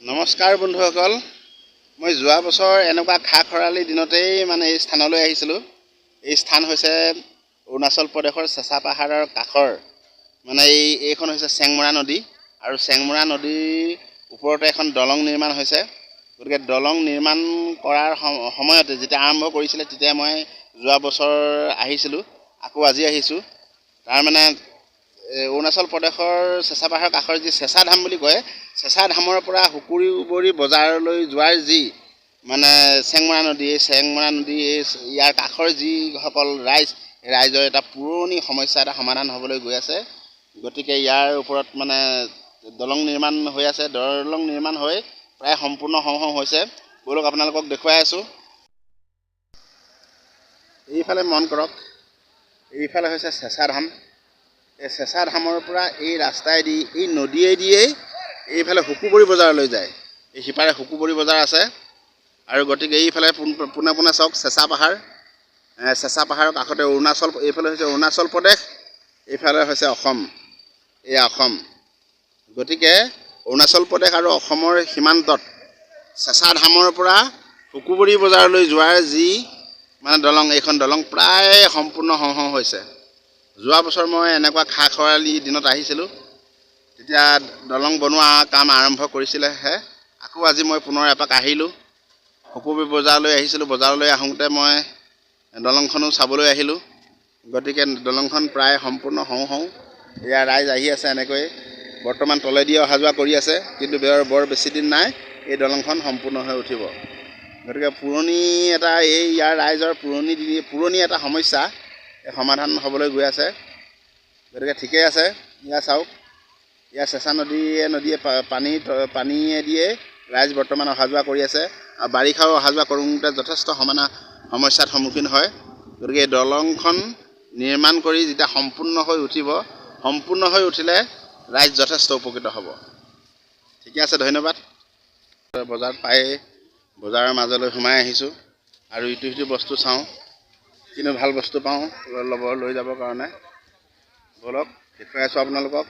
নমস্কাৰ বন্ধুসকল, মই যোৱা বছৰ এনেকুৱা খা খৰালি দিনতেই এই স্থানলৈ আহিছিলোঁ। এই স্থান হৈছে অৰুণাচল প্ৰদেশৰ চেঁচা পাহাৰৰ কাষৰ এইখন হৈছে চেংমৰা নদী আৰু চেংমৰা নদীৰ ওপৰতে এখন দলং নিৰ্মাণ হৈছে। গতিকে দলং নিৰ্মাণ কৰাৰ সময়তে যেতিয়া আৰম্ভ কৰিছিলে তেতিয়া মই যোৱা বছৰ আহিছিলোঁ, আকৌ আজি আহিছোঁ। তাৰ অৰুণাচল প্ৰদেশৰ চেঁচা পাহাৰৰ কাষৰ যি চেঁচা ধাম বুলি কয়, চেঁচা ধামৰ পৰা হুকুৰিবৰী বজাৰলৈ যোৱাৰ যি চেংমৰা নদী, এই চেংমৰা নদী ইয়াৰ কাষৰ যিসকল ৰাইজৰ এটা পুৰণি সমস্যা এটা সমাধান হ'বলৈ গৈ আছে। গতিকে ইয়াৰ ওপৰত দলং নিৰ্মাণ হৈ আছে। দলং নিৰ্মাণ হৈ প্ৰায় সম্পূৰ্ণ হওঁ হৈছে। ব'লক আপোনালোকক দেখুৱাই আছোঁ। এইফালে মন কৰক, এইফালে হৈছে চেঁচা ধাম। এই চেঁচা ধামৰ পৰা এই ৰাস্তাইদি, এই নদীয়েদিয়েই এইফালে হুকুবৰী বজাৰলৈ যায়। এই সিপাৰে হুকুবৰী বজাৰ আছে আৰু গতিকে এইফালে পোনে পোনে চাওক চেঁচা পাহাৰ। চেঁচা পাহাৰৰ কাষতে অৰুণাচল, এইফালে হৈছে অৰুণাচল প্ৰদেশ, এইফালে হৈছে অসম। এয়া অসম। গতিকে অৰুণাচল প্ৰদেশ আৰু অসমৰ সীমান্তত চেঁচা ধামৰ পৰা হুকুবৰী বজাৰলৈ যোৱাৰ যি দলং, এইখন দলং প্ৰায় সম্পূৰ্ণ হওঁ হৈছে। যোৱা বছৰ মই এনেকুৱা খা খৰালি দিনত আহিছিলোঁ, তেতিয়া দলং বনোৱা কাম আৰম্ভ কৰিছিলেহে। আকৌ আজি মই পুনৰ এপাক আহিলোঁ, হুকুবৰী বজাৰলৈ আহিছিলোঁ। বজাৰলৈ আহোঁতে মই দলংখনো চাবলৈ আহিলোঁ। গতিকে দলংখন প্ৰায় সম্পূৰ্ণ হওঁ। এয়া ৰাইজ আহি আছে এনেকৈ বৰ্তমান তলেদিয়ে অহা যোৱা কৰি আছে, কিন্তু বৰ বেছি দিন নাই এই দলংখন সম্পূৰ্ণ হৈ উঠিব। গতিকে ইয়াৰ ৰাইজৰ পুৰণি এটা সমস্যা সমাধান হ'বলৈ গৈ আছে। গতিকে ঠিকেই আছে। ইয়া চাওক, ইয়াৰ চেঁচা নদীয়ে পানীয়েদিয়ে ৰাইজ বৰ্তমান অহা যোৱা কৰি আছে আৰু বাৰিষাও অহা যোৱা কৰোঁতে যথেষ্ট সমস্যাৰ সন্মুখীন হয়। গতিকে এই দলংখন নিৰ্মাণ কৰি যেতিয়া সম্পূৰ্ণ হৈ উঠিলে ৰাইজ যথেষ্ট উপকৃত হ'ব। ঠিকে আছে, ধন্যবাদ। বজাৰত পাই বজাৰৰ মাজলৈ সোমাই আহিছোঁ আৰু ইটো বস্তু চাওঁ, কিনো ভাল বস্তু পাওঁ লৈ যাবৰ কাৰণে। ব'লক দেখুৱাই আছোঁ আপোনালোকক।